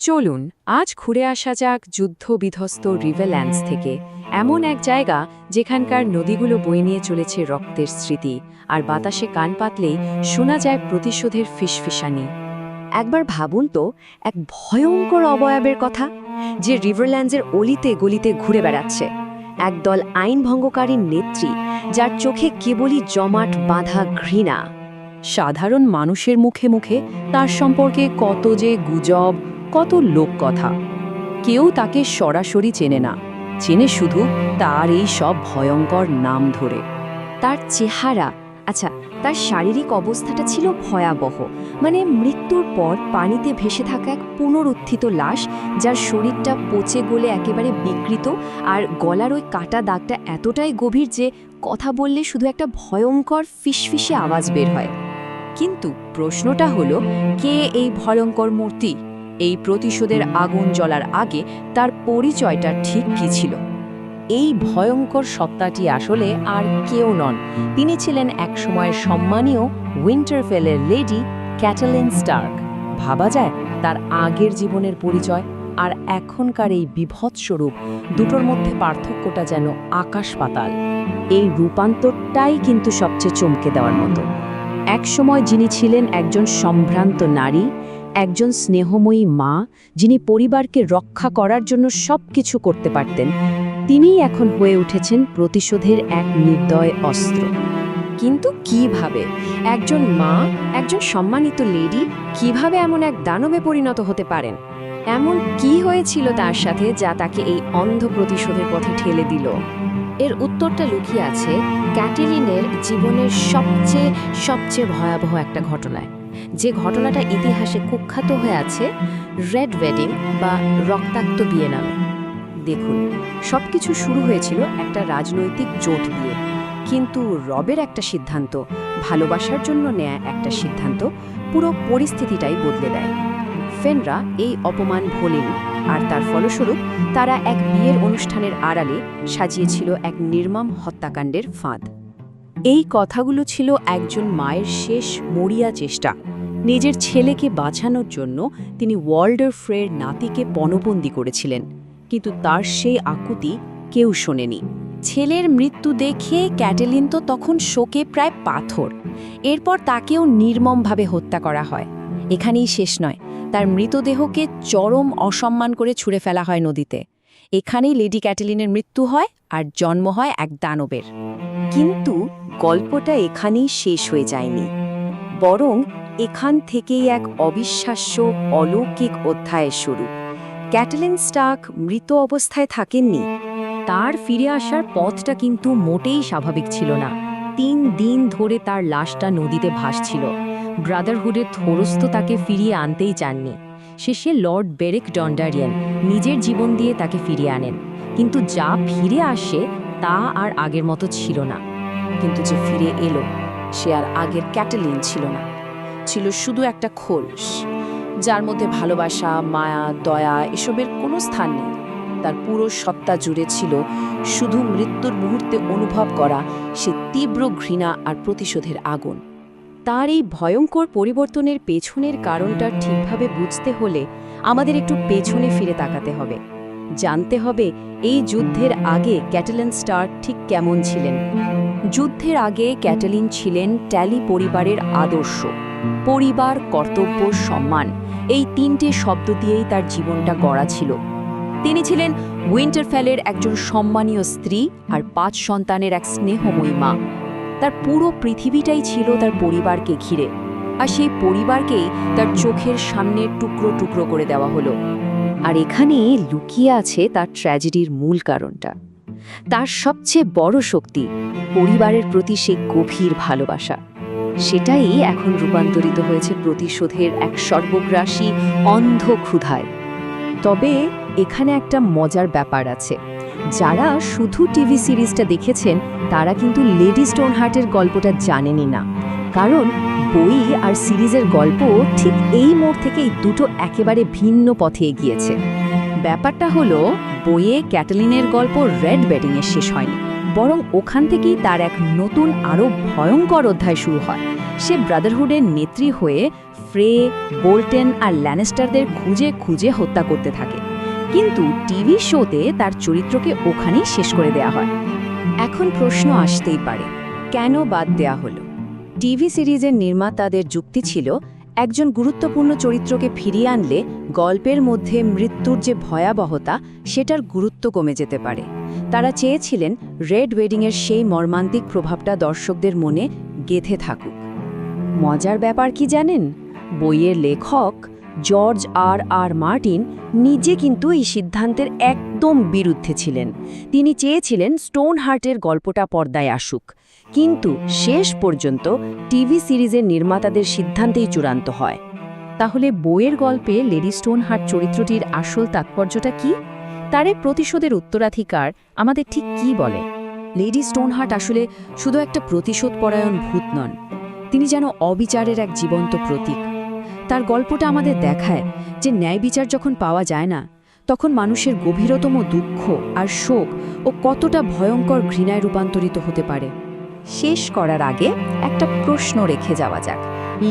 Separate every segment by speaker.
Speaker 1: চলুন আজ ঘুরে আসা যাক যুদ্ধবিধ্বস্ত রিভারল্যান্ডস থেকে এমন এক জায়গা যেখানকার নদীগুলো বয়ে নিয়ে চলেছে রক্তের স্মৃতি আর বাতাসে কান পাতলেই শোনা যায় প্রতিশোধের ফিসফিসানি।
Speaker 2: একবার ভাবুন তো, এক ভয়ঙ্কর অবয়বের কথা, যে রিভারল্যান্ডসের অলিতে গলিতে ঘুরে বেড়াচ্ছে। একদল আইন ভঙ্গকারী নেত্রী, যার চোখে কেবলই জমাট বাঁধা ঘৃণা।
Speaker 1: সাধারণ মানুষের মুখে মুখে তার সম্পর্কে কত যে গুজব, কত লোককথা। কেউ তাকে সরাসরি চেনে না, চেনে শুধু তার এই সব ভয়ঙ্কর নাম ধরে।
Speaker 2: তার চেহারা, আচ্ছা, তার শারীরিক অবস্থাটা ছিল ভয়াবহ। মানে মৃত্যুর পর পানিতে ভেসে থাকা এক পুনরুত্থিত লাশ, যার শরীরটা পচে গলে একেবারে বিকৃত, আর গলার ওই কাটা দাগটা এতটাই গভীর যে কথা বললে শুধু একটা ভয়ঙ্কর ফিসফিসে আওয়াজ বের হয়।
Speaker 1: কিন্তু প্রশ্নটা হলো, কে এই ভয়ঙ্কর মূর্তি? এই প্রতিশোধের আগুন জ্বলার আগে তার পরিচয়টা ঠিক কী ছিল? এই ভয়ঙ্কর সত্তাটি আসলে আর কেউ নন, তিনি ছিলেন একসময়ের সম্মানীয় উইন্টারফেলের লেডি ক্যাটালিন স্টার্ক। ভাবা যায় তার আগের জীবনের পরিচয় আর এখনকার এই বিভৎস রূপ, দুটোর মধ্যে পার্থক্যটা যেন আকাশ পাতাল।
Speaker 2: এই রূপান্তরটাই কিন্তু সবচেয়ে চমকে দেওয়ার মতো। একসময় যিনি ছিলেন একজন সম্ভ্রান্ত নারী, একজন স্নেহময়ী মা, যিনি পরিবারকে রক্ষা করার জন্য সবকিছু করতে পারতেন, তিনিই এখন হয়ে উঠেছেন প্রতিশোধের এক নির্দয় অস্ত্র। কিন্তু কিভাবে একজন মা, একজন সম্মানিত লেডি কিভাবে এমন এক দানবে পরিণত হতে পারেন? এমন কি হয়েছিল তার সাথে যা তাকে এই অন্ধ প্রতিশোধের পথে ঠেলে দিল? এর উত্তরটা লুকিয়ে আছে ক্যাটেলিনের জীবনের সবচেয়ে ভয়াবহ একটা ঘটনায়, যে ঘটনাটা ইতিহাসে কুখ্যাত হয়ে আছে রেড ওয়েডিং বা রক্তাক্ত বিয়ে নামে। দেখুন, সবকিছু শুরু হয়েছিল একটা রাজনৈতিক জোট দিয়ে, কিন্তু রবের একটা সিদ্ধান্ত, ভালোবাসার জন্য নেয়া একটা সিদ্ধান্ত, পুরো পরিস্থিতিটাই বদলে দেয়। ফেনরা এই অপমান ভোলেনি, আর তার ফলস্বরূপ তারা এক বিয়ের অনুষ্ঠানের আড়ালে সাজিয়েছিল এক নির্মম হত্যাকাণ্ডের ফাঁদ।
Speaker 1: এই কথাগুলো ছিল একজন মায়ের শেষ মরিয়া চেষ্টা। নিজের ছেলেকে বাঁচানোর জন্য তিনি ওয়াল্ডার ফ্রের নাতিকে পণবন্দী করেছিলেন, কিন্তু তার সেই আকুতি কেউ শোনেনি। ছেলের মৃত্যু দেখে ক্যাটেলিন তো তখন শোকে প্রায় পাথর। এরপর তাকেও নির্মমভাবে হত্যা করা হয়। এখানেই শেষ নয়, তার মৃতদেহকে চরম অসম্মান করে ছুঁড়ে ফেলা হয় নদীতে। এখানেই লেডি ক্যাটেলিনের মৃত্যু হয় আর জন্ম হয় এক দানবের।
Speaker 2: কিন্তু গল্পটা এখানেই শেষ হয়ে যায়নি, বরং এখান থেকেই এক অবিশ্বাস্য অলৌকিক অধ্যায়ের শুরু। ক্যাটেলিন স্টার্ক মৃত অবস্থায় থাকেননি। তার ফিরে আসার পথটা কিন্তু মোটেই স্বাভাবিক ছিল না। 3 দিন ধরে তার লাশটা নদীতে ভাসছিল। ব্রাদারহুডের থোরস্ত তাকে ফিরিয়ে আনতেই চাননি। শেষে লর্ড বেরেক ডন্ডারিয়ান নিজের জীবন দিয়ে তাকে ফিরিয়ে আনেন, কিন্তু যা ফিরে আসে তা আর আগের মতো ছিল না।
Speaker 1: কিন্তু যে ফিরে এলো, সে আর আগের ক্যাটেলিন ছিল না, ছিল শুধু একটা খোলস, যার মধ্যে ভালোবাসা, মায়া, দয়া এসবের কোনো স্থান নেই। তার পুরো সত্তা জুড়ে ছিল শুধু মৃত্যুর মুহূর্তে অনুভব করা সে তীব্র ঘৃণা আর প্রতিশোধের আগুন।
Speaker 2: তার এই ভয়ঙ্কর পরিবর্তনের পেছনের কারণটা ঠিকভাবে বুঝতে হলে আমাদের একটু পেছনে ফিরে তাকাতে হবে। জানতে হবে এই যুদ্ধের আগে ক্যাটেলিন স্টার্ক ঠিক কেমন ছিলেন। যুদ্ধের আগে ক্যাটেলিন ছিলেন ট্যালি পরিবারের আদর্শ। পরিবার, কর্তব্য, সম্মান, এই 3টে শব্দ দিয়েই তার জীবনটা গড়া ছিল। তিনি ছিলেন উইন্টারফেলের একজন সম্মানীয় স্ত্রী আর 5 সন্তানের এক স্নেহময়ী মা। তার পুরো পৃথিবীটাই ছিল তার পরিবারকে ঘিরে, আর সেই পরিবারকেই তার চোখের সামনে টুকরো টুকরো করে দেওয়া হলো। আর এখানে লুকিয়ে আছে তার ট্র্যাজেডির মূল কারণটা। তার সবচেয়ে বড় শক্তি পরিবারের প্রতি সেই গভীর ভালোবাসা। সেটাই এখন রূপান্তরিত হয়েছে প্রতিশোধের এক সর্বগ্রাসী অন্ধ ক্ষুধায়। তবে এখানে একটা মজার ব্যাপার আছে। যারা শুধু টিভি সিরিজটা দেখেছেন তারা কিন্তু লেডি স্টোনহার্টের গল্পটা জানেনই না, কারণ বই আর সিরিজের গল্প ঠিক এই মোড় থেকে এই দুটো একেবারে ভিন্ন পথে এগিয়েছে। ব্যাপারটা হলো, বইয়ে ক্যাটেলিনের গল্প রেড ওয়েডিংয়ে শেষ হয়নি, বরং ওখান থেকেই তার এক নতুন আরও ভয়ঙ্কর অধ্যায় শুরু হয়। সে ব্রাদারহুডের নেত্রী হয়ে ফ্রে, বোল্টন আর ল্যানেস্টারদের খুঁজে খুঁজে হত্যা করতে থাকে, কিন্তু টিভি শোতে তার চরিত্রকে ওখানেই শেষ করে দেয়া হয়। এখন প্রশ্ন আসতেই পারে, কেন বাদ দেয়া হলো? টিভি সিরিজের নির্মাতাদের যুক্তি ছিল, একজন গুরুত্বপূর্ণ চরিত্রকে ফিরিয়ে আনলে গল্পের মধ্যে মৃত্যুর যে ভয়াবহতা সেটার গুরুত্ব কমে যেতে পারে। তারা চেয়েছিলেন রেড ওয়েডিংয়ের সেই মর্মান্তিক প্রভাবটা দর্শকদের মনে গেঁথে থাকুক। মজার ব্যাপার কি জানেন? বইয়ের লেখক জর্জ আর মার্টিন নিজে কিন্তু এই সিদ্ধান্তের একদম বিরুদ্ধে ছিলেন। তিনি চেয়েছিলেন স্টোন হার্টের গল্পটা পর্দায় আসুক, কিন্তু শেষ পর্যন্ত টিভি সিরিজের নির্মাতাদের সিদ্ধান্তেই চূড়ান্ত হয়। তাহলে বইয়ের গল্পে লেডি স্টোন হার্ট চরিত্রটির আসল তাৎপর্যটা কি? তার এই প্রতিশোধের উত্তরাধিকার আমাদের ঠিক কি বলে? লেডি স্টোন হার্ট আসলে শুধু একটা প্রতিশোধপরায়ণ ভূত নন, তিনি যেন অবিচারের এক জীবন্ত প্রতীক। তার গল্পটা আমাদের দেখায় যে ন্যায় বিচার যখন পাওয়া যায় না, তখন মানুষের গভীরতম দুঃখ আর শোক ও কতটা ভয়ঙ্কর ঘৃণায় রূপান্তরিত হতে পারে। শেষ করার আগে একটা প্রশ্ন রেখে যাওয়া যাক,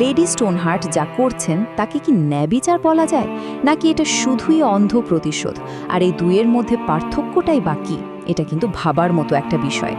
Speaker 2: লেডি স্টোনহার্ট যা করছেন তাকে কি ন্যায় বিচার বলা যায়, নাকি এটা শুধুই অন্ধ প্রতিশোধ? আর এই দুইয়ের মধ্যে পার্থক্যটাই বাকি, এটা কিন্তু ভাবার মতো একটা বিষয়।